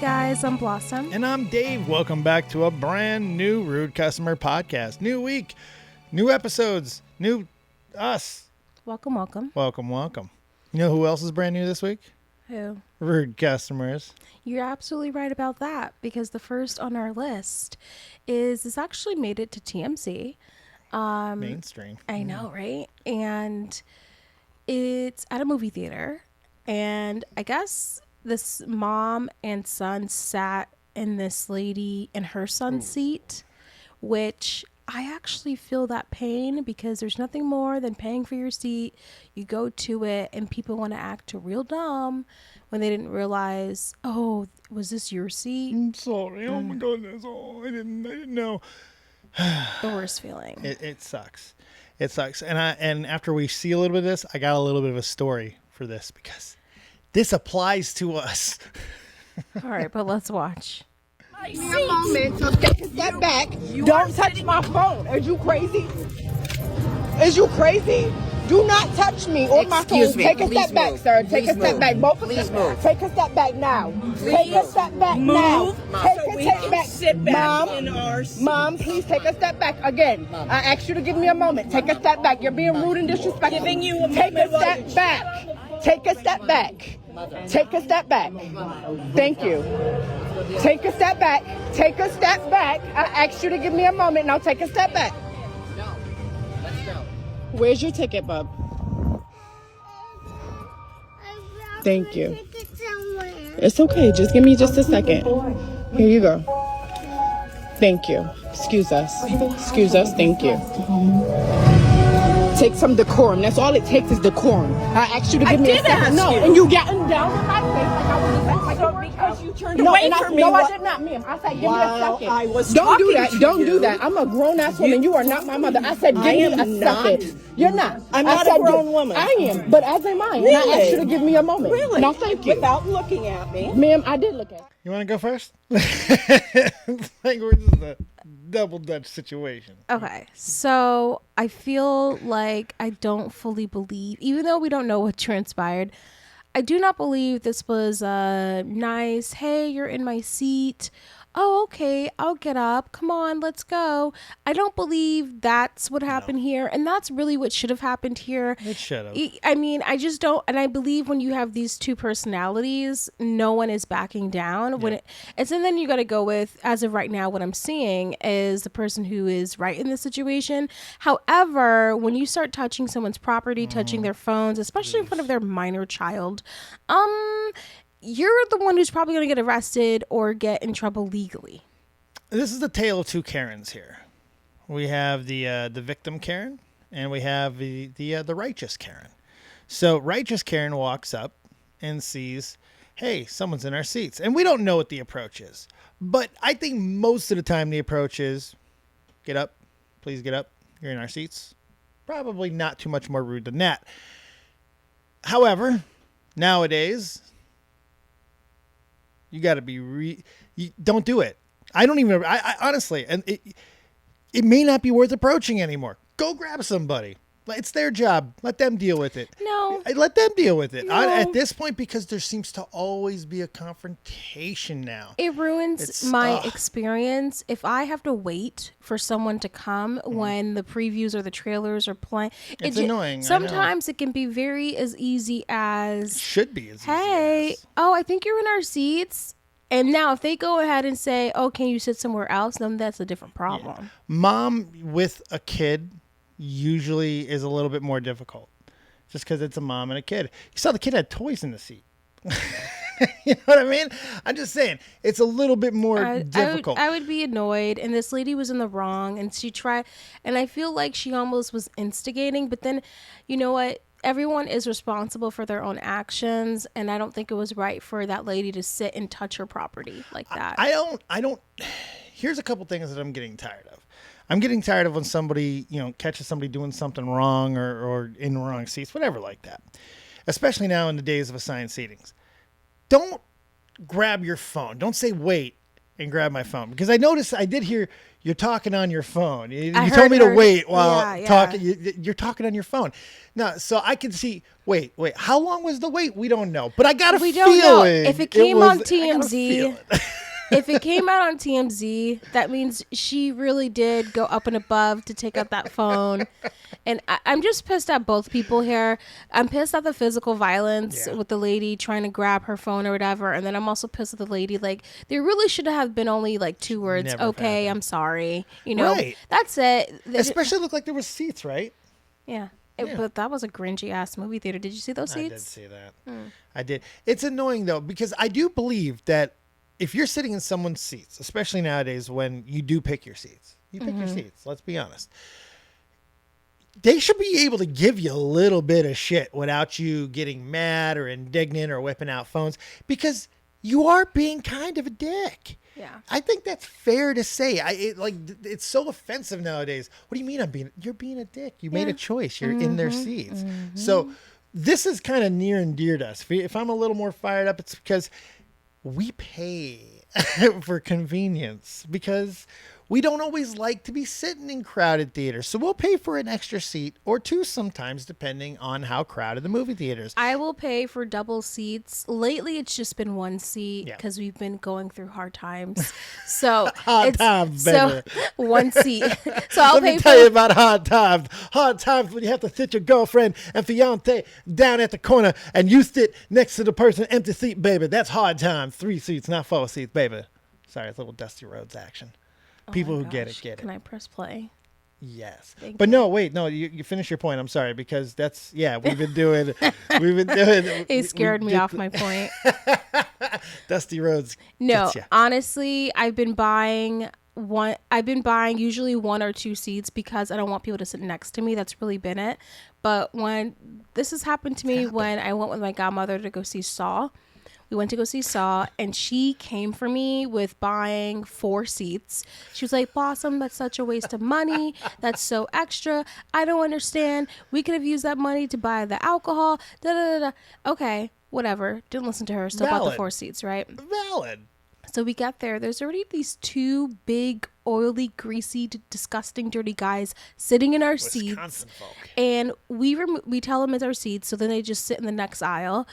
guys, I'm Blossom. And I'm Dave. Welcome back to a brand new Rude Customer podcast. New week, new episodes, new us. Welcome, welcome. Welcome, welcome. You know who else is brand new this week? Who? Rude Customers. You're absolutely right about that, because the first on our list is actually made it to TMC. Mainstream. I know, right? And it's at a movie theater. And I guess this mom and son sat in this lady and her son's seat, which I actually feel that pain, because there's nothing more than paying for your seat. You go to it and people want to act real dumb when they didn't realize, oh, was this your seat? I'm sorry. Oh my goodness. Oh, I didn't know. The worst feeling. It sucks. It sucks. And after we see a little bit of this, I got a little bit of a story for this, because this applies to us. All right, but let's watch. Give me a moment, so take a step back. Don't touch my phone. Are you crazy? Is you crazy? Do not touch me or my phone. Take a step back, sir. Take a step back. Both of you. Take a step back now. Take a step back now. Take a step back. Sit back in our seat. Mom, please take a step back again. I asked you to give me a moment. Take a step back. You're being rude and disrespectful. Giving you a Take a moment. step back. Take a step back. Take a step back. Thank you. Take a step back. Take a step back. I asked you to give me a moment. Now take a step back. No. Let's go. Where's your ticket, bub? Thank you. It's okay. Just give me just a second. Here you go. Thank you. Excuse us. Excuse us. Thank you. Take some decorum. That's all it takes is decorum. I asked you to give me a second. No, and you getting down in my face like I was Because you turned away from me. No, I did not, ma'am. I said, give me a second. I was Don't do that. talking to Don't you. do that. I'm a grown ass woman. You are not my mother. I said, give me am a not. second. You're not. I'm I not said, a grown woman. I am, but as am I. And I asked you to give me a moment. Really? No, thank you. Without looking at me. Ma'am, I did look at you. You want to go first? Like we're just a double Dutch situation. Okay, so I feel like I don't fully believe, even though we don't know what transpired, I do not believe this was a nice, hey, you're in my seat. Oh, okay, I'll get up. Come on, let's go. I don't believe that's what happened here. And that's really what should have happened here. It should have. I mean, I just don't. And I believe when you have these two personalities, no one is backing down. When and so then you got to go with, as of right now, what I'm seeing is the person who is right in the situation. However, when you start touching someone's property, touching their phones, especially in front of their minor child, you're the one who's probably going to get arrested or get in trouble legally. This is the tale of two Karens here. We have the victim Karen, and we have the righteous Karen. So righteous Karen walks up and sees, hey, someone's in our seats. And we don't know what the approach is. But I think most of the time the approach is, get up, please get up. You're in our seats. Probably not too much more rude than that. However, nowadays, you got to be you don't do it. I don't even. I honestly, and it may not be worth approaching anymore. Go grab somebody. It's their job. Let them deal with it. No. Let them deal with it. No. At this point, because there seems to always be a confrontation now. It ruins my experience. If I have to wait for someone to come when the previews or the trailers are playing, It's annoying. Sometimes it can be very as easy as, Should be as hey, easy as. oh, I think you're in our seats. And now if they go ahead and say, oh, can you sit somewhere else? Then that's a different problem. Yeah. Mom with a kid usually is a little bit more difficult, just because it's a mom and a kid. You saw the kid had toys in the seat. You know what I mean? I'm just saying it's a little bit more difficult. I would be annoyed, and this lady was in the wrong, and she tried, and I feel like she almost was instigating. But then, you know what? Everyone is responsible for their own actions, and I don't think it was right for that lady to sit and touch her property like that. I don't. Here's a couple things that I'm getting tired of. I'm getting tired of when somebody, catches somebody doing something wrong or in the wrong seats, whatever like that. Especially now in the days of assigned seatings. Don't grab your phone. Don't say wait and grab my phone because I noticed I did hear you're talking on your phone. You I told me heard to her. wait while Yeah. talking. You're talking on your phone. Now, so I can see. Wait. How long was the wait? We don't know, but I got a feeling. We don't know if it came on I got a TMZ. feeling. If it came out on TMZ, that means she really did go up and above to take out that phone. And I'm just pissed at both people here. I'm pissed at the physical violence with the lady trying to grab her phone or whatever. And then I'm also pissed at the lady. Like, there really should have been only like 2 words. Never Okay, happened. I'm sorry. You know, Right. that's it. Especially looked like there was seats, right? Yeah. But that was a gringy ass movie theater. Did you see those seats? I did see that. I did. It's annoying though because I do believe that if you're sitting in someone's seats, especially nowadays when you do pick your seats, your seats. Let's be honest. They should be able to give you a little bit of shit without you getting mad or indignant or whipping out phones because you are being kind of a dick. Yeah. I think that's fair to say. It's so offensive nowadays. What do you mean you're being a dick? You made a choice. You're in their seats. So this is kind of near and dear to us. If I'm a little more fired up, it's because we pay for convenience because we don't always like to be sitting in crowded theaters. So we'll pay for an extra seat or 2 sometimes, depending on how crowded the movie theater is. I will pay for double seats. Lately, it's just been 1 seat because we've been going through hard times. So Hard times, baby. 1 seat. So I'll Let pay me for. tell you about hard times. Hard times when you have to sit your girlfriend and fiance down at the corner and you sit next to the person empty seat, baby. That's hard times. 3 seats, not 4 seats, baby. Sorry, it's a little Dusty Roads action. People who get it, get it. Can I press play? Yes. But no, wait, no, you finish your point. I'm sorry, because we've been doing. He scared me off my point. Dusty Roads. No, gets ya. honestly, I've been buying usually 1 or 2 seats because I don't want people to sit next to me. That's really been it. But when this has happened to me when I went with my godmother to go see Saw. We went to go see Saw, and she came for me with buying 4 seats. She was like, Blossom, that's such a waste of money. That's so extra. I don't understand. We could have used that money to buy the alcohol. Da, da, da, da. Okay, whatever. Didn't listen to her. Still bought the Valid. 4 seats, right? Valid. So we got there. There's already these 2 big, oily, greasy, disgusting, dirty guys sitting in our seats. Wisconsin folk. And we tell them it's our seats, so then they just sit in the next aisle.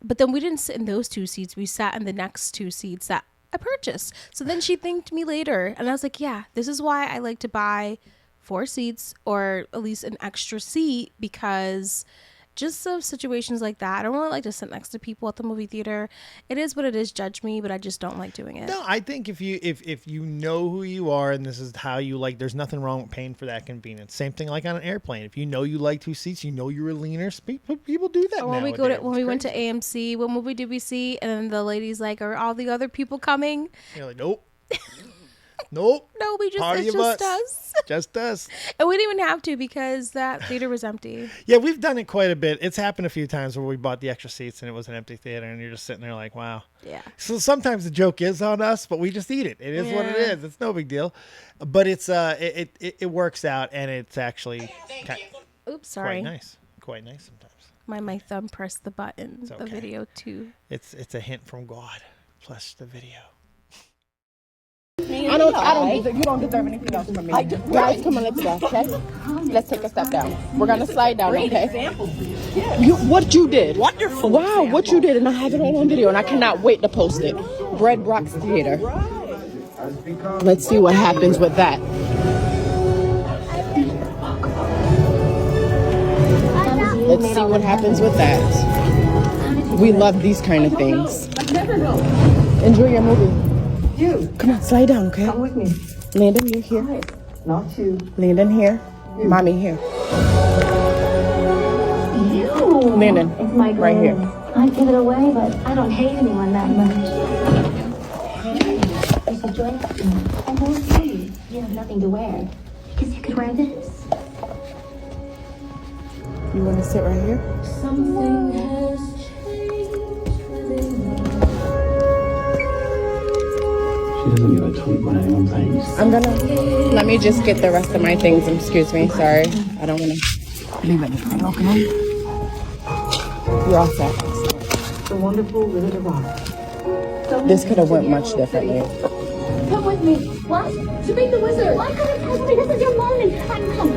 But then we didn't sit in those 2 seats. We sat in the next 2 seats that I purchased. So then she thanked me later. And I was like, yeah, this is why I like to buy 4 seats or at least an extra seat because just of situations like that. I don't really like to sit next to people at the movie theater. It is what it is. Judge me, but I just don't like doing it. No, I think if you know who you are and this is how you like, there's nothing wrong with paying for that convenience. Same thing like on an airplane. If you know you like 2 seats, you know you're a leaner. People do that. When nowadays. we went to AMC, what movie did we see? And then the lady's like, "Are all the other people coming?" You're like, nope. Nope. No, it's Party just of us. us. Just us. And we didn't even have to because that theater was empty. Yeah, we've done it quite a bit. It's happened a few times where we bought the extra seats and it was an empty theater and you're just sitting there like, wow. Yeah. So sometimes the joke is on us, but we just eat it. It is what it is. It's no big deal. But it's it works out and it's actually Oops, sorry. Quite nice sometimes. My thumb pressed the button. It's The okay. video too. It's a hint from God plus the video. I don't. You don't deserve anything else from me. Guys, come on, let's go. Okay, let's take a step down. We're gonna slide down. Okay. What you did? Wonderful. Wow, what you did, and I have it all on video, and I cannot wait to post it. Bread Brock's Theater. Let's see what happens with that. Let's see what happens with that. We love these kind of things. Enjoy your movie. Come on, slide down, okay? Come with me. Landon, you're here. Not you. Landon here. Mommy here. Landon, It's my right here. I'd give it away, but I don't hate anyone that much. You should join us. And won't see. You have nothing to wear. Because you could wear this. You want to sit right here? Something has changed within me. She doesn't give a tweet when anyone thinks. I'm gonna, let me just get the rest of my things. Excuse me, sorry. I don't want to leave anything, okay? You're all set. The wonderful Wizard of Oz. This could have went much differently. Come with me. What? To meet the wizard. Why couldn't you tell me this is your moment? Come.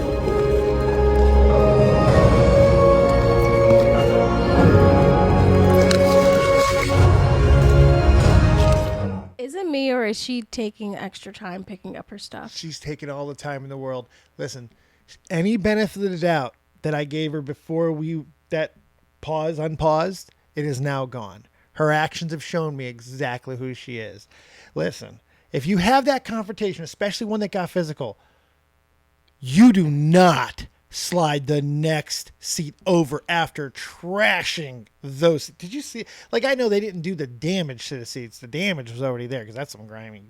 Is it me or is she taking extra time picking up her stuff? She's taking all the time in the world. Listen, any benefit of the doubt that I gave her before that unpaused, it is now gone. Her actions have shown me exactly who she is. Listen, if you have that confrontation, especially one that got physical, you do not slide the next seat over after trashing those. Did you see? Like, I know they didn't do the damage to the seats. The damage was already there because that's some grimy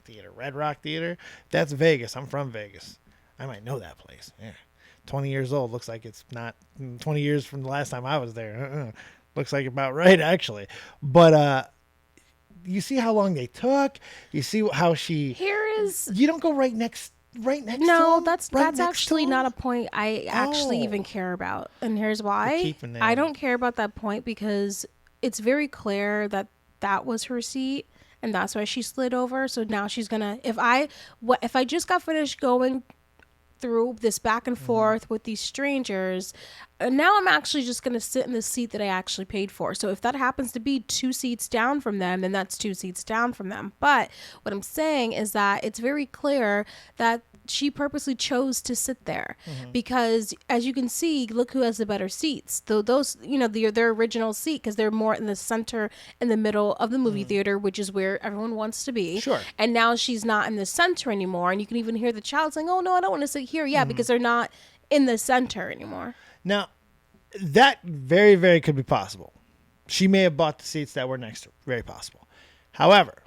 theater. Red Rock Theater. That's Vegas. I'm from Vegas. I might know that place. Yeah. 20 years old. Looks like it's not 20 years from the last time I was there. Looks like about right, actually. But you see how long they took. You see how she. You don't go right next. No, that's actually not a point I actually even care about. And here's why. I don't care about that point because it's very clear that that was her seat and that's why she slid over. So now she's gonna, if I just got finished going through this back and forth with these strangers, now I'm actually just going to sit in the seat that I actually paid for. So if that happens to be 2 seats down from them, then that's 2 seats down from them. But what I'm saying is that it's very clear that she purposely chose to sit there because, as you can see, look who has the better seats. Though those, their original seat, because they're more in the center, in the middle of the movie theater, which is where everyone wants to be. Sure. And now she's not in the center anymore, and you can even hear the child saying, "Oh no, I don't want to sit here." Yeah, because they're not in the center anymore. Now, that very, very could be possible. She may have bought the seats that were next to her. Very possible. However,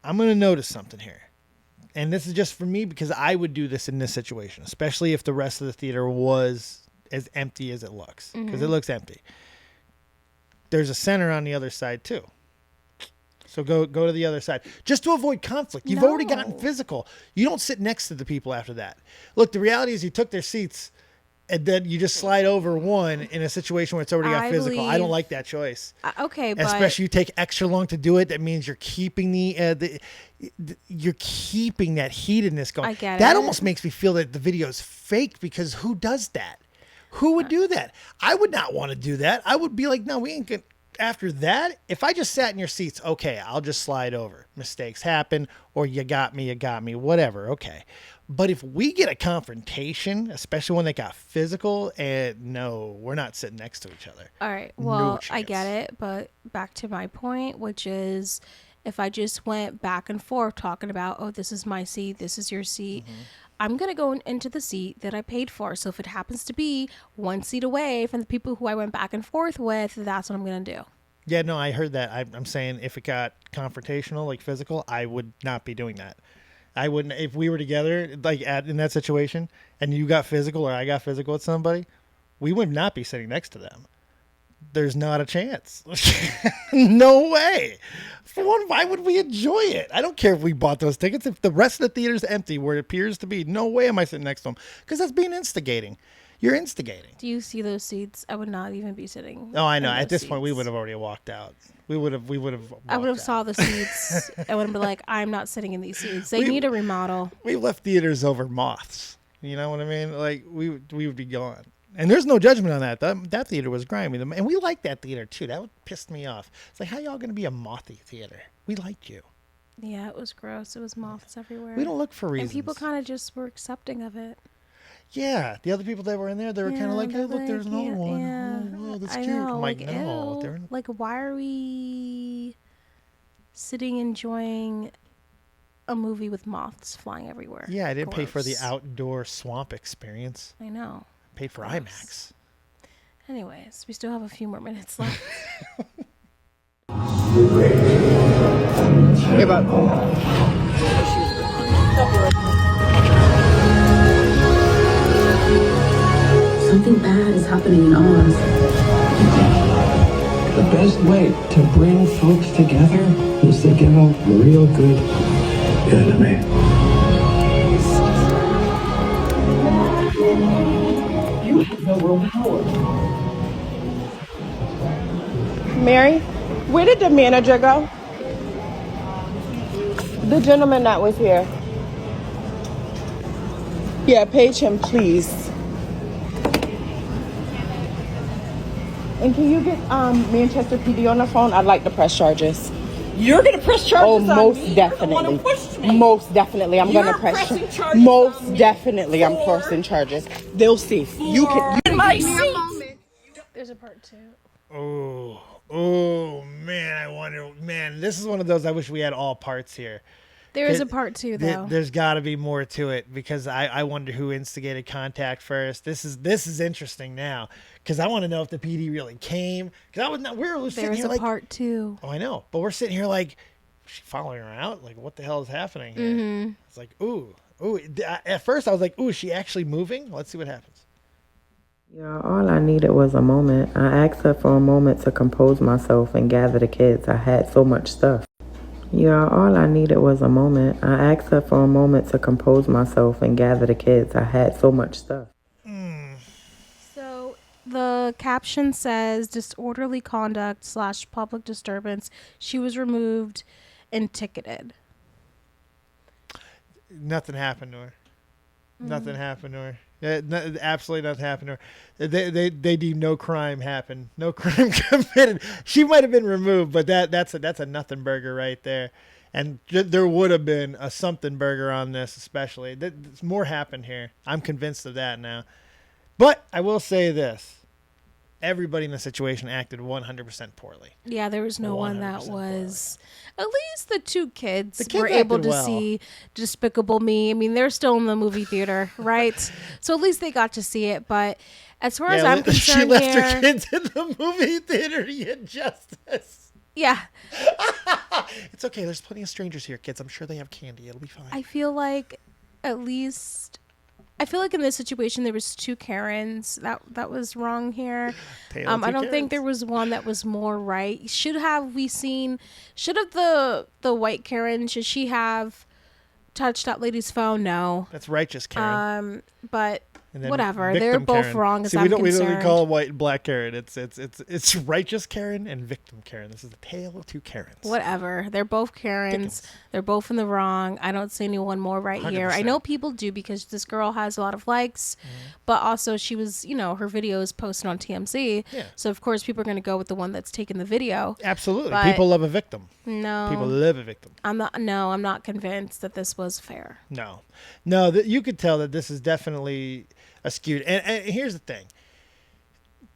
I'm going to notice something here. And this is just for me because I would do this in this situation, especially if the rest of the theater was as empty as it looks, because it looks empty. There's a center on the other side too. So go to the other side just to avoid conflict. You've already gotten physical. You don't sit next to the people after that. Look, the reality is you took their seats and then you just slide over one in a situation where it's already got physical. I don't like that choice. Okay, but especially you take extra long to do it. That means you're keeping you're keeping that heatedness going. I get that it. almost makes me feel that the video is fake because who does that? Who would do that? I would not want to do that. I would be like, no, we ain't gonna. After that, if I just sat in your seats, okay, I'll just slide over. Mistakes happen, or you got me, whatever, okay. But if we get a confrontation, especially when they got physical, and no, we're not sitting next to each other. all right, well, I get it, but back to my point, which is if I just went back and forth talking about, oh, this is my seat, this is your seat, I'm going to go into the seat that I paid for. So if it happens to be 1 seat away from the people who I went back and forth with, that's what I'm going to do. Yeah, no, I heard that. I'm saying if it got confrontational, like physical, I would not be doing that. I wouldn't, if we were together, like in that situation, and you got physical or I got physical with somebody, we would not be sitting next to them. There's not a chance. No way. For one, why would we enjoy it? I don't care if we bought those tickets. If the rest of the theater's empty where it appears to be, no way am I sitting next to them. Because that's being instigating. You're instigating. Do you see those seats? I would not even be sitting. Oh, I know. At this point, we would have already walked out. I would have saw the seats. I would have been like, I'm not sitting in these seats. They need a remodel. We left theaters over moths. You know what I mean? Like, we would be gone. And there's no judgment on that. That theater was grimy. And we liked that theater, too. That pissed me off. It's like, how y'all going to be a mothy theater? We liked you. Yeah, it was gross. It was moths everywhere. We don't look for reasons. And people kind of just were accepting of it. Yeah. The other people that were in there, they were kind of like, hey, look, there's another one. Yeah. Oh, that's I cute. know, I'm like, no. ew. Like, why are we sitting enjoying a movie with moths flying everywhere? Yeah, I didn't pay for the outdoor swamp experience. I know. I paid for IMAX. Anyways, we still have a few more minutes left. Hey, bud. Something bad is happening in Oz. The best way to bring folks together is to give them a real good enemy. You have no real power. Mary, where did the manager go? The gentleman that was here. Yeah, page him, please. And can you get Manchester PD on the phone? I'd like to press charges. You're going to press charges on most me? definitely. You're the one who pushed me. Most definitely. I'm going to press pressing charges Most on me definitely. I'm for- pressing charges. They'll see. You can. In my seat. There's a part 2. Oh, man, I wonder. Man, this is one of those I wish we had all parts here. There is a part 2 though. There's got to be more to it because I wonder who instigated contact first. This is interesting now because I want to know if the PD really came. Because I was not. We were sitting There's here a like part 2. Oh, I know, but we're sitting here like, is she following her out? Like, what the hell is happening here? Mm-hmm. It's like, ooh. At first, I was like, ooh, is she actually moving? Let's see what happens. Yeah, all I needed was a moment. I asked her for a moment to compose myself and gather the kids. I had so much stuff. Yeah, all I needed was a moment. I asked her for a moment to compose myself and gather the kids. I had so much stuff. So the caption says disorderly conduct / public disturbance. She was removed and ticketed. Nothing happened to her. Nothing happened to her. Absolutely nothing happened to her. They deem no crime happened. No crime committed. She might have been removed, but that's a nothing burger right there. And there would have been a something burger on this, especially. More happened here. I'm convinced of that now. But I will say this. Everybody in the situation acted 100% poorly. Yeah, there was no one that was. At least the two kids, The kids were able acted to well. see Despicable Me. I mean, they're still in the movie theater, right? So at least they got to see it. But as far as I'm concerned, she left here, her kids in the movie theater to get justice. yeah, It's okay. There's plenty of strangers here, kids. I'm sure they have candy. It'll be fine. I feel like at least. I feel like in this situation there was two Karens that was wrong here. Tale of two I don't think Karens. there was one that was more right. Should the white Karen, should she have touched that lady's phone? No. That's righteous, Karen. But And then whatever. victim They're both Karen. wrong as See, I'm we don't concerned. call it white and black Karen. It's righteous Karen and victim Karen. This is the tale of two Karens. Whatever. They're both Karens. Dickens. They're both in the wrong. I don't see anyone more right here. I 100%. know people do because this girl has a lot of likes, but also she was, her video is posted on TMZ. Yeah. So of course people are going to go with the one that's taken the video. Absolutely. But- People love a victim. No. People love a victim. I'm not convinced that this was fair. No, you could tell that this is definitely skewed. And here's the thing: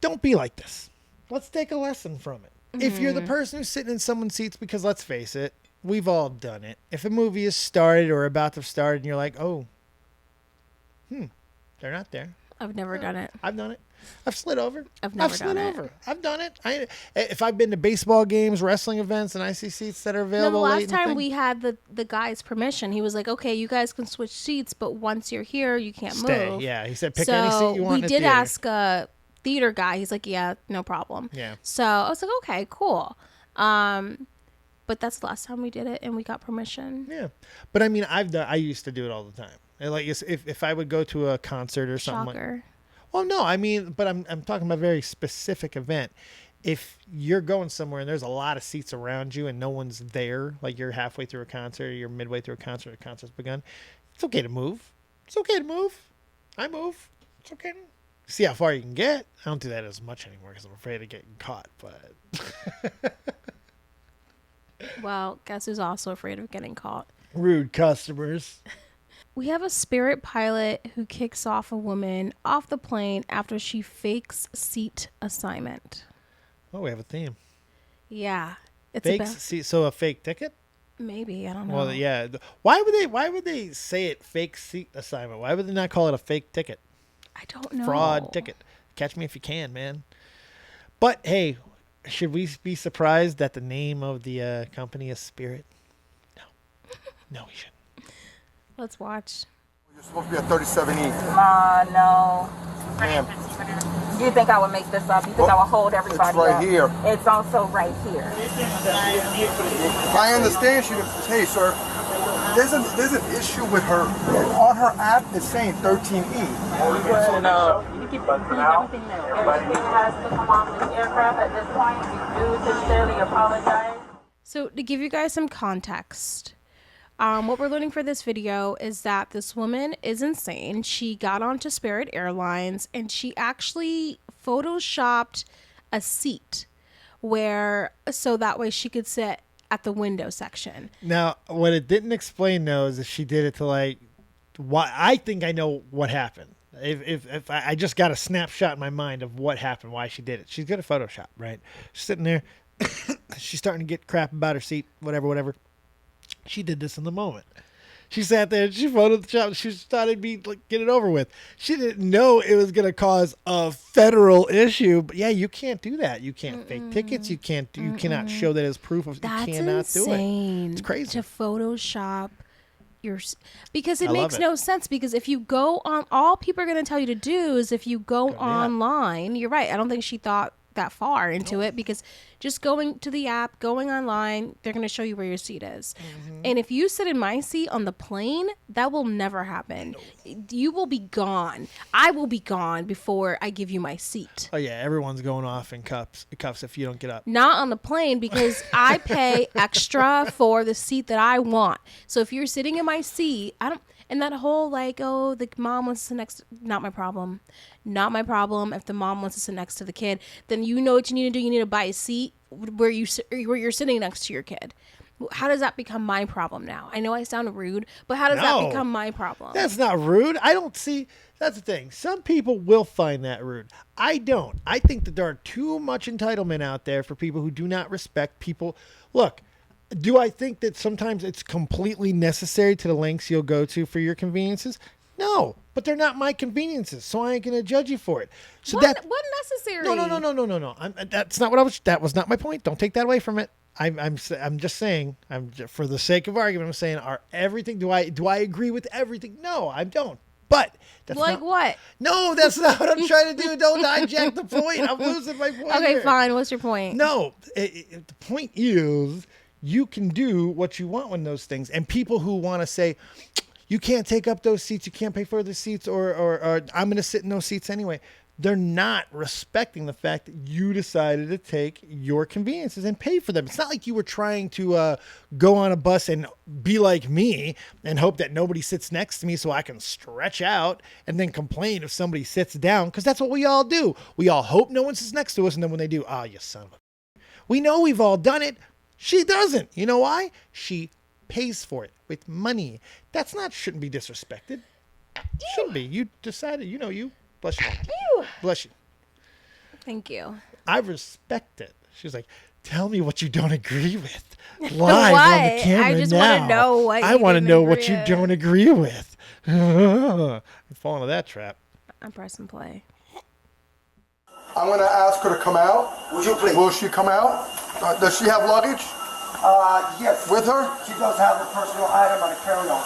don't be like this. Let's take a lesson from it. If you're the person who's sitting in someone's seats, because let's face it, we've all done it. If a movie is started or about to start, and you're like, oh, they're not there. I've never done it. I've done it. I've slid over. I've never slid done it. over. I've done it. If I've been to baseball games, wrestling events, and I see seats that are No, the available late last in the time thing, we had the guy's permission, he was like, "Okay, you guys can switch seats, but once you're here, you can't stay. move." Yeah, he said pick so any seat you want. we in the did theater. ask a theater guy. He's like, "Yeah, no problem." Yeah. So I was like, "Okay, cool." But that's the last time we did it, and we got permission. Yeah, but I mean, I used to do it all the time. And like, if I would go to a concert or something. Shocker. Well, no, I mean, but I'm talking about a very specific event. If you're going somewhere and there's a lot of seats around you and no one's there, like you're halfway through a concert, or you're midway through a concert, the concert's begun, it's okay to move. It's okay to move. I move. It's okay. See how far you can get. I don't do that as much anymore because I'm afraid of getting caught. But Well, guess who's also afraid of getting caught? rude customers. We have a Spirit pilot who kicks off a woman off the plane after she fakes seat assignment. Oh, we have a theme. Yeah, it's Fake about seat, so a fake ticket. maybe I don't know. Well, yeah. Why would they say it fake seat assignment? Why would they not call it a fake ticket? I don't know. Fraud ticket. Catch me if you can, man. But hey, should we be surprised that the name of the company is Spirit? No, we shouldn't. Let's watch. You're supposed to be at 37E. No. Ma'am, Do you think I would make this up? You think I would hold everybody it's right up? here. It's also right here. I understand she. Hey, sir. There's an issue with her. On her app, it's saying 13E. No. You keep everything there. If she has to come off this aircraft at this point, we do sincerely apologize. So to give you guys some context, What we're learning for this video is that this woman is insane. She got onto Spirit Airlines and she actually photoshopped a seat so that way she could sit at the window section. Now, what it didn't explain though is that she did it to like, why? I think I know what happened. If I just got a snapshot in my mind of what happened, why she did it. She's good at Photoshop, right? She's sitting there. She's starting to get crap about her seat, whatever. She did this in the moment. She sat there and she photoshopped. She started get it over with. She didn't know it was going to cause a federal issue. But yeah, you can't do that. You can't fake tickets. You can't. You cannot show that as proof of. That's you cannot insane. Do it. It's crazy to Photoshop because it makes no sense. Because if you go on, all people are going to tell you to do is if you go online. You're right. I don't think she thought that far into it, because just going to the app, going online, they're going to show you where your seat is. And if you sit in my seat on the plane, that will never happen. You will be gone. I will be gone before I give you my seat. Oh yeah, everyone's going off in cuffs if you don't get up. Not on the plane, because I pay extra for the seat that I want. So if you're sitting in my seat, and that whole the mom wants to sit next, not my problem. Not my problem. If the mom wants to sit next to the kid, then you know what you need to do. You need to buy a seat where you're sitting next to your kid. How does that become my problem now? I know I sound rude, but how does that become my problem? That's not rude. I don't see. That's the thing. Some people will find that rude. I don't. I think that there are too much entitlement out there for people who do not respect people. Look. Do I think that sometimes it's completely necessary to the lengths you'll go to for your conveniences? No, but they're not my conveniences, so I ain't gonna judge you for it. So what necessary? No. That's not what I was. That was not my point. Don't take that away from it. I'm just saying. For the sake of argument, I'm saying everything. Do I agree with everything? No, I don't. But that's what? No, that's not what I'm trying to do. Don't hijack the point. I'm losing my point. Okay, fine. What's your point? No, the point is. You can do what you want with those things. And people who want to say, you can't take up those seats, you can't pay for the seats, or I'm going to sit in those seats anyway. They're not respecting the fact that you decided to take your conveniences and pay for them. It's not like you were trying to go on a bus and be like me and hope that nobody sits next to me so I can stretch out and then complain if somebody sits down, because that's what we all do. We all hope no one sits next to us, and then when they do, you son of a... We know we've all done it. She doesn't. You know why? She pays for it with money. Shouldn't be disrespected. Shouldn't be. You decided, you. Bless you. Bless you. Thank you. I respect it. She's like, tell me what you don't agree with. Live on the camera I just now. want to know what I want to know what you don't agree with. I'm falling into that trap. I'm pressing play. I'm going to ask her to come out. Would you please? Will she come out? Does she have luggage? Yes. With her? She does have a personal item on a carry-on.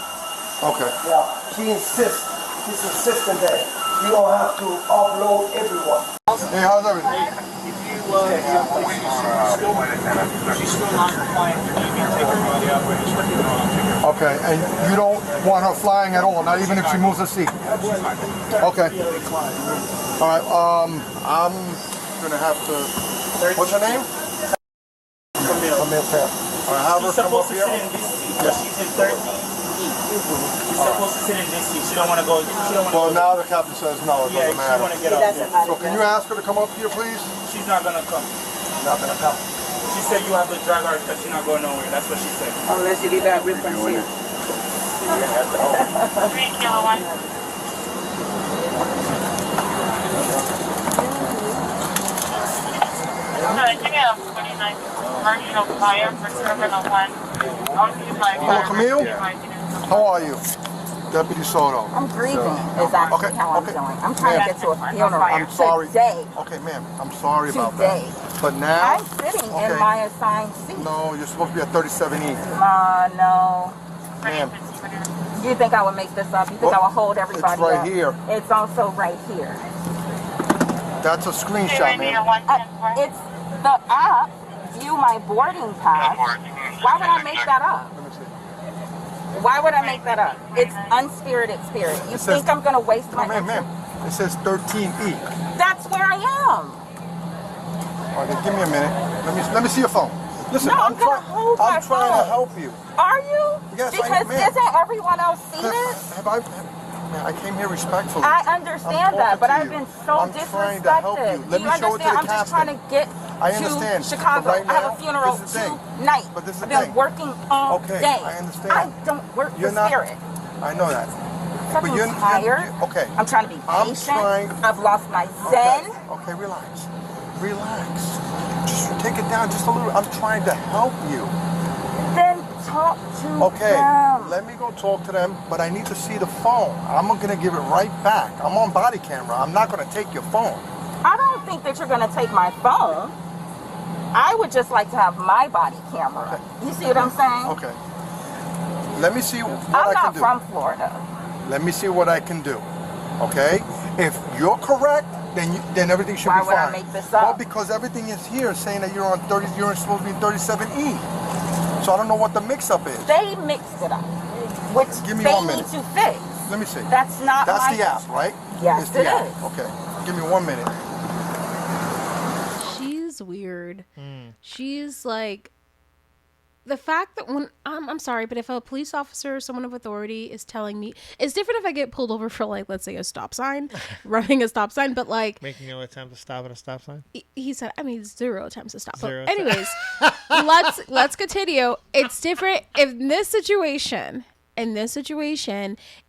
Okay. Yeah. She's insistent that you don't have to upload everyone. Hey, how's everything? She's still not compliant. You can take her out of the operation. Okay, and you don't want her flying at all, not even if she moves her seat? Okay. All right, I'm going to have to... What's her name? Camille. All right, have her come up here. She's in 13E. She's supposed to sit in this seat. She don't want to go. Well, now the captain says no, it doesn't matter. She want to get out. So can you ask her to come up here, please? She's not going to come. Not gonna come. She said you have to drag her because she's not going nowhere. That's what she said. Unless you leave that reference here. 3 kilo 1. Commercial fire for Terminal 1. Hello, Camille. How are you? Deputy Soto. I'm grieving is actually how I'm doing. I'm trying to get to a funeral. I'm sorry. Today. Okay, ma'am. I'm sorry about that. But now... I'm sitting in my assigned seat. No, you're supposed to be at 37E. No. Ma'am. You think I would make this up? You think I would hold everybody It's right up? here. It's also right here. That's a screenshot, ma'am. It's the app. View my boarding pass. Why would I make that up? Why would I make that up? It's unspirited spirit. You think I'm going to waste my time? Ma'am, it says 13E. That's where I am. Okay, give me a minute. Let me see your phone. Listen, No, I'm gonna hold my trying to phone. help you. Are you? Yes, because ma'am. isn't everyone else seated? Man, I came here respectfully. I understand that, but I've you. been so I'm trying to help disrespected. you. Do Let you me show it to the understand? I'm just trying captain. to get I understand. to Chicago. But right I have now, a funeral this is the thing. tonight. But this is I've the been thing. working all Okay, day. I understand. I don't work You're for not- Spirit. I know that. I'm But you're tired. okay. I'm trying to be I'm patient. trying. I've lost my zen. Okay, relax. Relax. Just take it down just a little. I'm trying to help you. Then talk to them. Let me go talk to them, but I need to see the phone. I'm going to give it right back. I'm on body camera. I'm not going to take your phone. I don't think that you're going to take my phone. I would just like to have my body camera. Okay. You see what I'm saying? Okay. Let me see what I can do. I'm not from Florida. Let me see what I can do. Okay? If you're correct, then everything should Why be would fine. I make this up? Well, because everything is here saying that you're supposed to be in 37E. So I don't know what the mix-up is. They mixed it up, which Give me they 1 minute. need to fix. Let me see. That's not That's the app, right? Yes, it's the it app. is. Okay. Give me 1 minute. She's weird. She's like, the fact that when I'm sorry, but if a police officer or someone of authority is telling me, it's different if I get pulled over for, like, let's say a stop sign, running a stop sign, but like making no attempt to stop at a stop sign. He said, I mean, 0 attempts to stop. Zero But anyways, let's continue. It's different in this situation.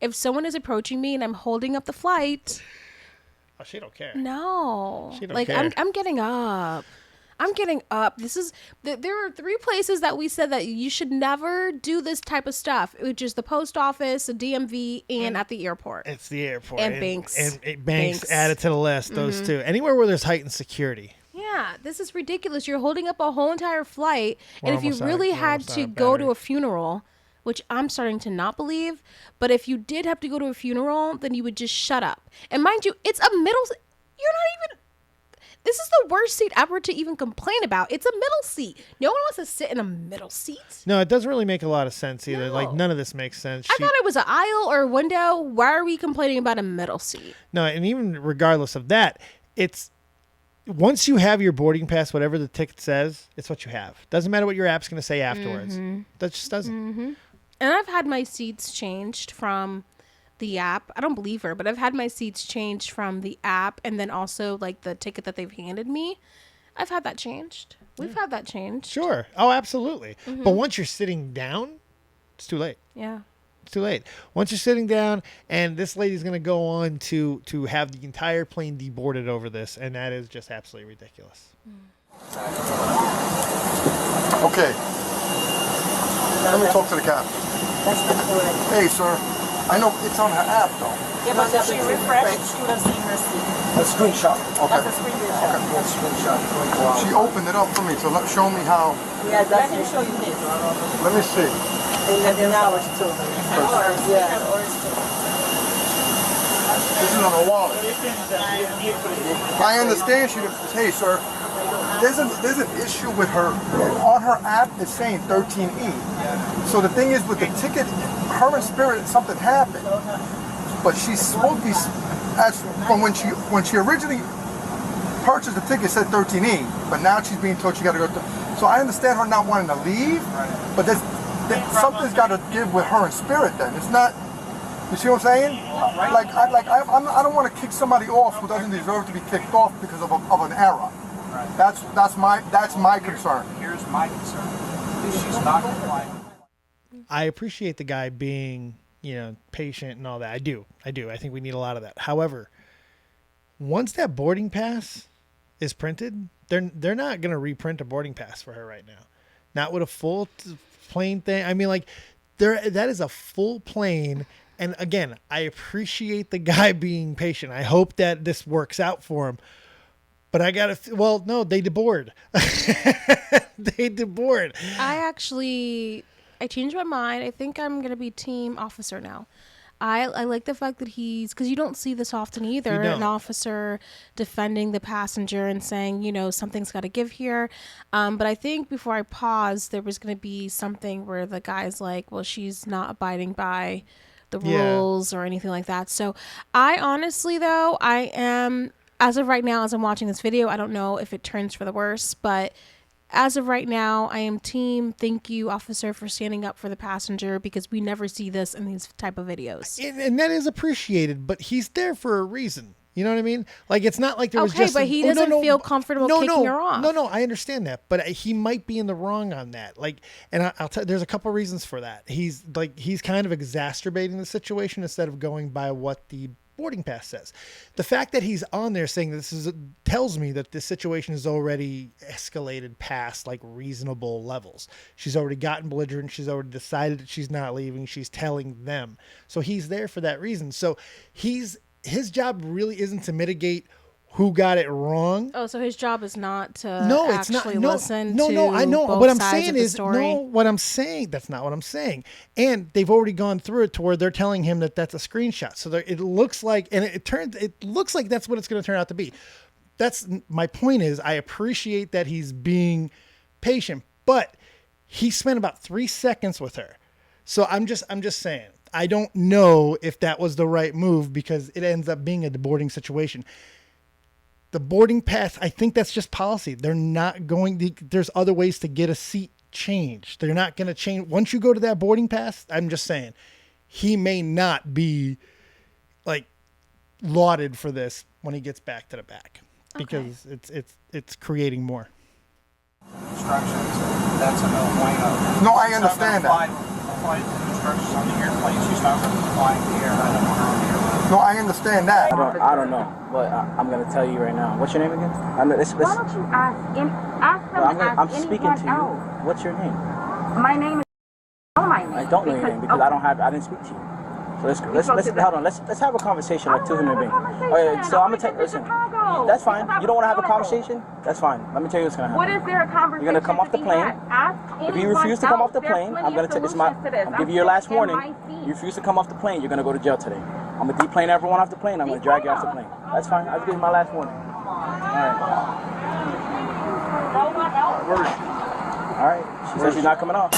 If someone is approaching me and I'm holding up the flight, oh, she don't care. No, she don't like care. I'm getting up. This is there are 3 places that we said that you should never do this type of stuff, which is the post office, the DMV, and at the airport. It's the airport and banks. And banks added to the list. Those two. Anywhere where there's heightened security. Yeah, this is ridiculous. You're holding up a whole entire flight, We're and if you almost out- really we're had almost out to of go battery. to a funeral, which I'm starting to not believe, but if you did have to go to a funeral, then you would just shut up. And mind you, it's a middle. You're not even. This is the worst seat ever to even complain about. It's a middle seat. No one wants to sit in a middle seat. No, it doesn't really make a lot of sense either. No. Like, none of this makes sense. I thought it was an aisle or a window. Why are we complaining about a middle seat? No, and even regardless of that, it's once you have your boarding pass, whatever the ticket says, it's what you have. Doesn't matter what your app's going to say afterwards. That just doesn't. And I've had my seats changed from the app. I don't believe her, but I've had my seats changed from the app, and then also like the ticket that they've handed me. I've had that changed. We've had that changed. Sure. Oh, absolutely. But once you're sitting down, it's too late. Yeah. It's too late. Once you're sitting down, and this lady's going to go on to have the entire plane deboarded over this, and that is just absolutely ridiculous. Okay. Let me talk to the captain. Hey, sir. I know it's on her app, though. Yeah, but if she refreshed, she would have seen her seat. A screenshot. Okay. That's a screenshot. Okay. That's a screenshot. She opened it up for me, so show me how. Yeah, let him show you this. Let me see. And then ours too. Yeah. This is on her wallet. I understand she. Hey, sir. There's an issue with her. On her app, it's saying 13E. So the thing is, with the ticket, her and Spirit, something happened. But she's supposed to be, as from when she originally purchased the ticket, it said 13E. But now she's being told she got to go. So I understand her not wanting to leave. But something's got to give with her and Spirit. Then it's not. You see what I'm saying? I don't want to kick somebody off who doesn't deserve to be kicked off because of an error. That's my concern. Here's my concern. She's not complying. I appreciate the guy being, patient and all that. I do. I think we need a lot of that. However, once that boarding pass is printed, they're not going to reprint a boarding pass for her right now. Not with a full plane thing. I mean, that is a full plane. And again, I appreciate the guy being patient. I hope that this works out for him. But I got to, no, they deboard. They deboard. I changed my mind. I think I'm going to be team officer now. I like the fact that because you don't see this often either, an officer defending the passenger and saying, something's got to give here. But I think before I paused, there was going to be something where the guy's like, well, she's not abiding by the rules or anything like that. So I honestly, though, I am... As of right now, as I'm watching this video, I don't know if it turns for the worse, but as of right now, I am team thank you, officer, for standing up for the passenger, because we never see this in these type of videos. And that is appreciated, but he's there for a reason. You know what I mean? Like, it's not like there was just... Okay, but he doesn't feel comfortable kicking her off. No, I understand that. But he might be in the wrong on that. Like, and I'll tell you, there's a couple reasons for that. He's kind of exacerbating the situation instead of going by what the boarding pass says. The fact that he's on there saying tells me that this situation is already escalated past like reasonable levels. She's already gotten belligerent. She's already decided that she's not leaving. She's telling them. So he's there for that reason. So his job really isn't to mitigate who got it wrong. Oh, so his job is not to listen to I know. both What I'm sides saying of the is, story. what I'm saying, that's not what I'm saying. And they've already gone through it to where they're telling him that that's a screenshot. So it looks like, and it looks like that's what it's going to turn out to be. That's my point is, I appreciate that he's being patient, but he spent about 3 seconds with her. So I'm just saying, I don't know if that was the right move because it ends up being a deboarding situation. The boarding pass, I think that's just policy. They're not going to, there's other ways to get a seat changed. They're not going to change. Once you go to that boarding pass, I'm just saying, he may not be like lauded for this when he gets back to the back because it's creating more. Instructions, that's a no. No, I understand that. Flight instructions on the airplane. She's not going to be flying the airline on her airplane. No, I understand that. I don't know, but I'm going to tell you right now. What's your name again? Why don't you ask them? I'm speaking to you. What's your name? My name is. My name. I don't know your name because I didn't speak to you. So let's hold on. Let's have a conversation like two human beings. Okay, so I'm gonna tell you. Listen, that's fine. You don't want to have a conversation? That's fine. Let me tell you what's gonna happen. What is there a conversation? You're gonna come off the plane. If you refuse to come off the plane, I'm gonna take this. I'm giving you your last warning. You refuse to come off the plane, you're gonna go to jail today. I'm gonna deplane everyone off the plane. I'm gonna drag you off the plane. That's fine. I'll give you my last warning. All right. She says she's not coming off.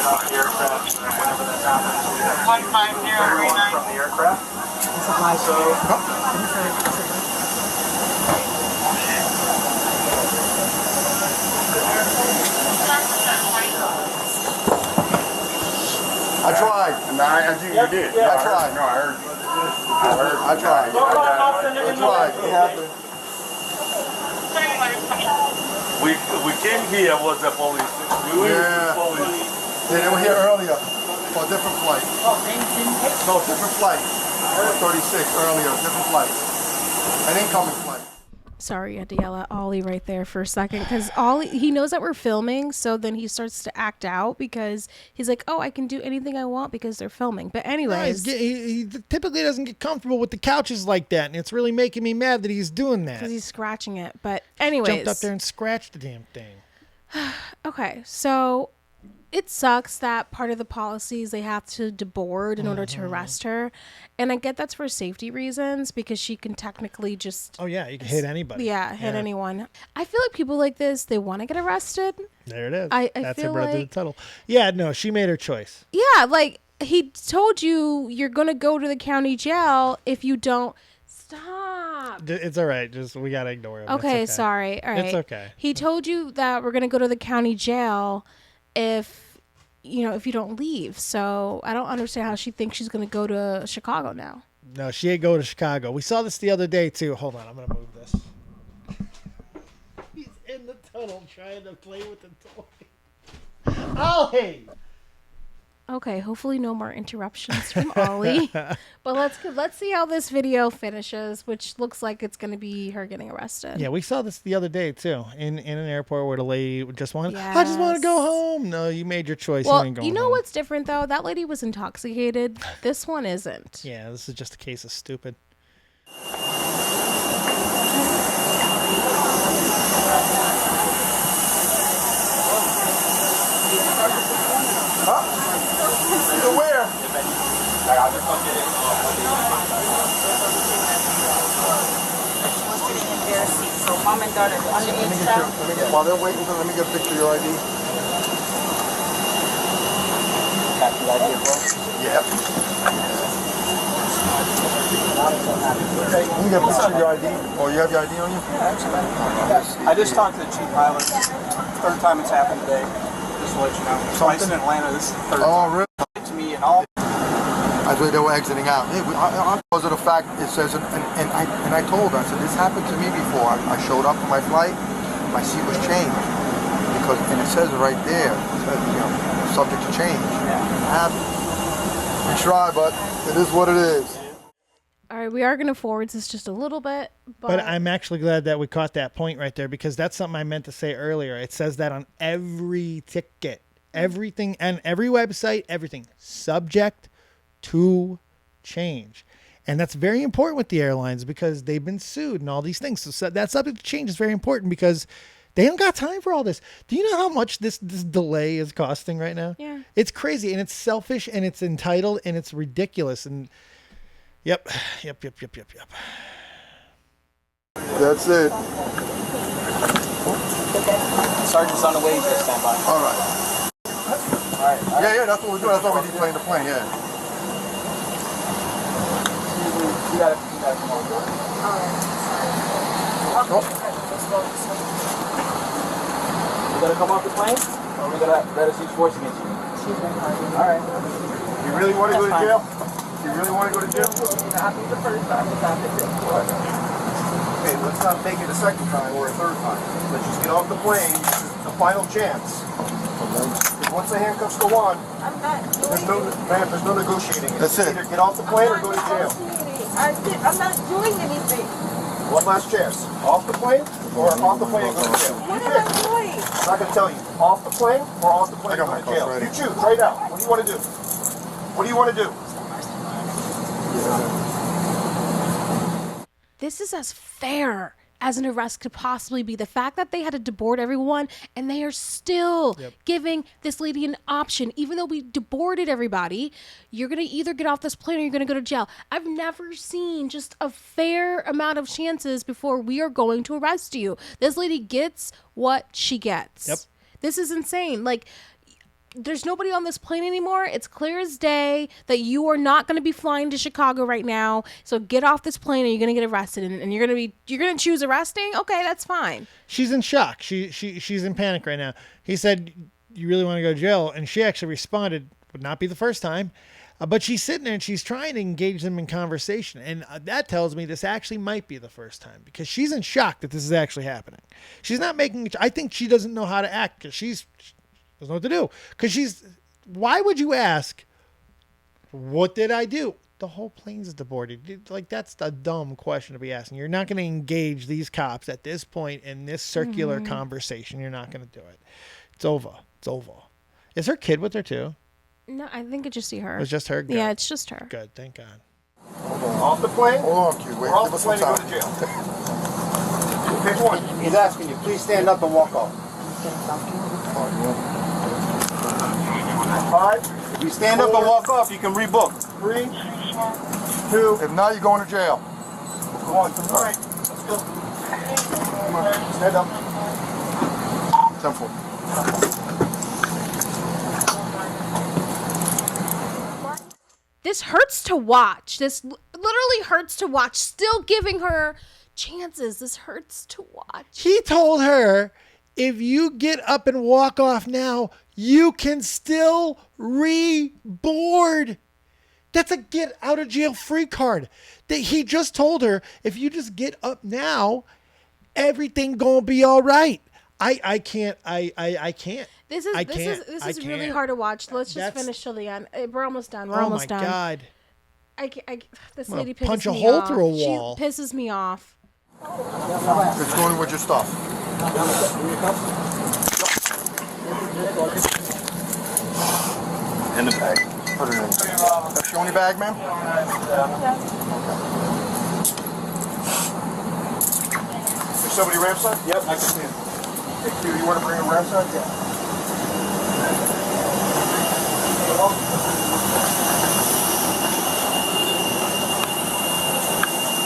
Off the aircraft, whenever that happens, we have everyone from the aircraft. I tried. You did. I tried. No, I heard you. I tried. We came here was the police. Police. Yeah, they were here earlier for a different flight. No, different flight. 36 earlier, different flight. An incoming flight. Sorry, I had to yell at Ollie right there for a second because Ollie, he knows that we're filming, so then he starts to act out because he's like, oh, I can do anything I want because they're filming. But anyways. No, he typically doesn't get comfortable with the couches like that, and it's really making me mad that he's doing that. Because he's scratching it. But anyways. Jumped up there and scratched the damn thing. Okay, so it sucks that part of the policy is they have to deboard in order to arrest her. And I get that's for safety reasons because she can technically just... Oh, yeah, you can hit anybody. Yeah, hit anyone. I feel like people like this, they want to get arrested. There it is. That's her feel brother like... the title. Yeah, no, she made her choice. Yeah, like he told you you're going to go to the county jail if you don't... Stop. It's all right. Just we got to ignore him. Okay, sorry. All right. It's okay. He told you that we're going to go to the county jail if you don't leave. So I don't understand how she thinks she's going to go to Chicago now. No, she ain't go to Chicago. We saw this the other day too. Hold on, I'm going to move this. He's in the tunnel trying to play with the toy. Ollie! Okay, hopefully no more interruptions from Ollie. But let's see how this video finishes, which looks like it's going to be her getting arrested. Yeah, we saw this the other day too in an airport where the lady just wanted, yes. I just want to go home. No, you made your choice. Well, you ain't going you know home. what's different though? That lady was intoxicated. This one isn't. Yeah, this is just a case of stupid. Where? Sitting in their seat. So mom and daughter, the underage child. While they're waiting, let me get a picture of your ID. Got the ID as well? Yep. Okay, can you get a picture of your ID? Or you have your ID on you? Yeah, absolutely. I just talked to the chief pilot. Third time it's happened today. Just to let you know. Twice in Atlanta, this is the third time. Really? To me and all. I thought they were exiting out. Hey, because of the fact it says, and I told her, I said, this happened to me before. I showed up for my flight, my seat was changed. Because, and it says right there, it says, you know, subject to change. Yeah. We try, but it is what it is. All right, we are going to forward this just a little bit. But I'm actually glad that we caught that point right there, because that's something I meant to say earlier. It says that on every ticket, everything, and every website, everything, subject to change. And that's very important with the airlines because they've been sued and all these things. So that subject to change is very important because they don't got time for all this. Do you know how much this delay is costing right now? Yeah. It's crazy, and it's selfish, and it's entitled, and it's ridiculous. And yep. That's it. Sergeant's on the way. Just stand by. All right. Yeah, that's what we're doing. That's why we deplane the plane, yeah. You gotta come on. You gotta come off the plane, or we gotta let us use force against you. All right. You really want to go to jail? You really want to go to jail? Happy the first time, it's happy the second. Okay, let's not make it a second time or a third time. Let's just get off the plane. This is the final chance. Because once the handcuffs go on, there's no negotiating. That's it. Either get off the plane or go to jail. I'm not doing anything. One last chance. Off the plane or off the plane and go to jail. What am I doing? I'm not going to tell you. Off the plane or off the plane and go to jail. You choose right now. What do you want to do? What do you want to do? This is as fair as an arrest could possibly be. The fact that they had to deboard everyone and they are still giving this lady an option, even though we deboarded everybody, you're going to either get off this plane or you're going to go to jail. I've never seen just a fair amount of chances before we are going to arrest you. This lady gets what she gets. Yep. This is insane. Like, there's nobody on this plane anymore. It's clear as day that you are not going to be flying to Chicago right now. So get off this plane and you're going to get arrested, and you're going to choose arresting. Okay, that's fine. She's in shock. She's in panic right now. He said, "You really want to go to jail?" And she actually responded, "Would not be the first time." But she's sitting there and she's trying to engage them in conversation. And that tells me this actually might be the first time, because she's in shock that this is actually happening. She's not making, I think she doesn't know how to act, because she doesn't know what to do. Because why would you ask, what did I do? The whole plane's deboarded. Like, that's a dumb question to be asking. You're not going to engage these cops at this point in this circular conversation. You're not going to do it. It's over. It's over. Is her kid with her too? No, I think it just see her. It was just her? Good. Yeah, it's just her. Good, thank God. Off the plane? Hold on, Q. Wait, off the plane and go to jail. Pick one. He's asking you, please stand up and walk off. 5. If you stand up and walk off, you can rebook. 3, 2. If not, you're going to jail. 1. All right. Let's go. Come on. Stand up. 10-4. This hurts to watch. This literally hurts to watch. Still giving her chances. This hurts to watch. He told her, if you get up and walk off now, you can still reboard. That's a get out of jail free card. That he just told her, if you just get up now, everything gonna be all right. I can't. This is really hard to watch. Let's just finish till the end. We're almost done. We're almost done. Oh my this God. lady pisses me off. Punch a hole through a wall. She pisses me off. It's going with your stuff. In the bag. Put it in. That's your only bag, ma'am? Is somebody ramside? Yep, I can see him. Hey, Q, you want to bring a ramside? Yeah.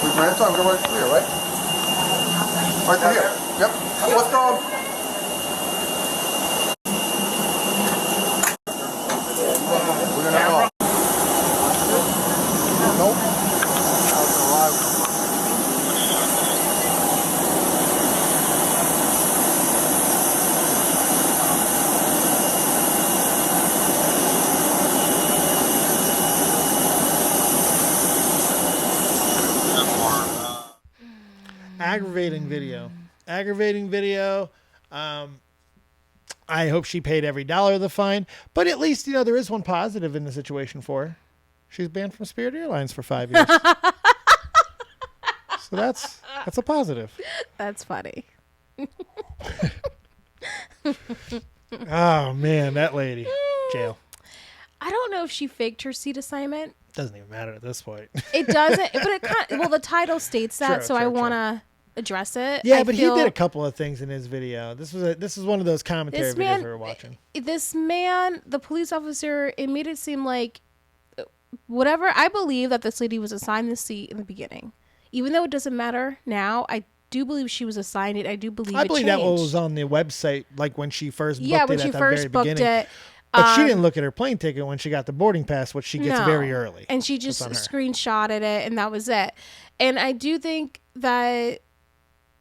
We ramside, we're right clear, right? Right through here. Yep. Let's go. We're gonna go. Nope. Aggravating video. I hope she paid every dollar of the fine, but at least, there is one positive in the situation for her. She's banned from Spirit Airlines for 5 years. So that's a positive. That's funny. Oh, man, that lady. Jail. I don't know if she faked her seat assignment. Doesn't even matter at this point. It doesn't, but it the title states that, so I want to address it. Yeah, but he did a couple of things in his video. This is one of those commentary videos we were watching. This man, the police officer, it made it seem like whatever. I believe that this lady was assigned the seat in the beginning, even though it doesn't matter now. I do believe she was assigned it. I do believe. I believe that was on the website, like when she first booked it when at she the first very booked beginning. it. But she didn't look at her plane ticket when she got the boarding pass, which she gets very early. And she just screenshotted it, and that was it. And I do think that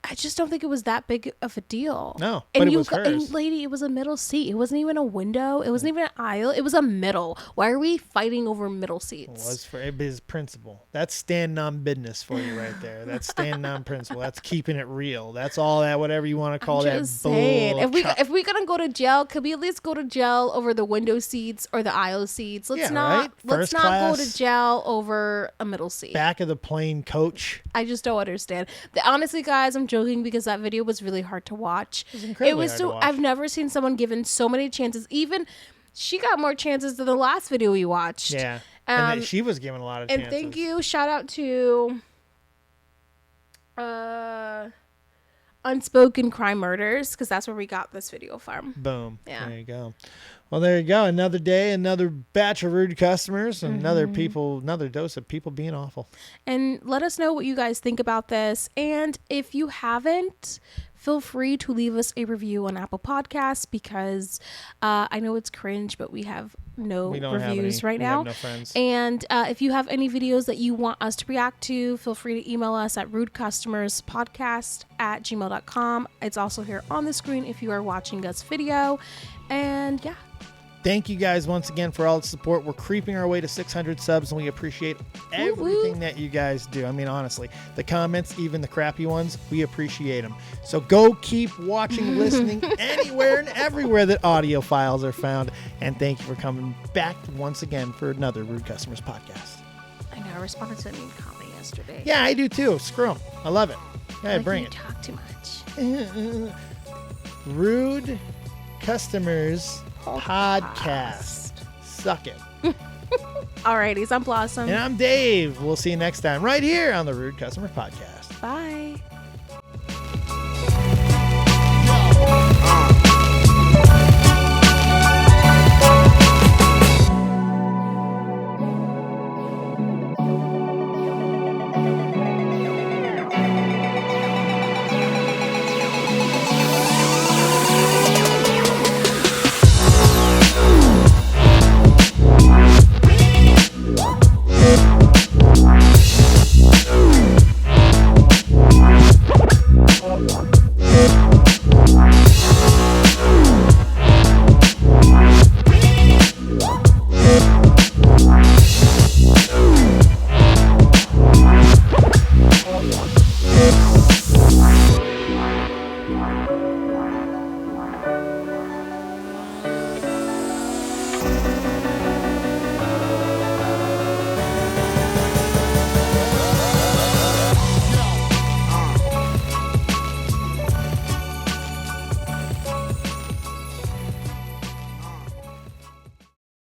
I just don't think it was that big of a deal. No, but it was hers. And lady, it was a middle seat. It wasn't even a window. It wasn't even an aisle. It was a middle. Why are we fighting over middle seats? It was for his principle. That's standing on business for you right there. That's standing on principle. That's keeping it real. That's all that, whatever you want to call that. Just saying. If we're gonna go to jail, could we at least go to jail over the window seats or the aisle seats? Let's not go to jail over a middle seat. Back of the plane coach. I just don't understand. Honestly, guys, I'm joking because that video was really hard to watch. It was incredibly hard to watch. I've never seen someone given so many chances. Even she got more chances than the last video we watched. Yeah. And she was given a lot of chances. And thank you. Shout out to Unspoken Crime Murders, because that's where we got this video from. Boom. Yeah. There you go. Well, there you go. Another day, another batch of rude customers, and another dose of people being awful. And let us know what you guys think about this. And if you haven't, feel free to leave us a review on Apple Podcasts, because I know it's cringe, but we have no reviews right now. We have no friends. And if you have any videos that you want us to react to, feel free to email us at rudecustomerspodcast@gmail.com. It's also here on the screen if you are watching us video. And yeah. Thank you guys once again for all the support. We're creeping our way to 600 subs, and we appreciate everything that you guys do. I mean, honestly, the comments, even the crappy ones, we appreciate them. So go keep watching, listening anywhere and everywhere that audio files are found. And thank you for coming back once again for another Rude Customers podcast. I know, I responded to a mean comment yesterday. Yeah, I do too. Screw 'em. I love it. Yeah, bring it. You talk too much. Rude Customers podcast. Suck it. Alrighty, I'm Blossom. And I'm Dave. We'll see you next time right here on the Rude Customer Podcast. Bye.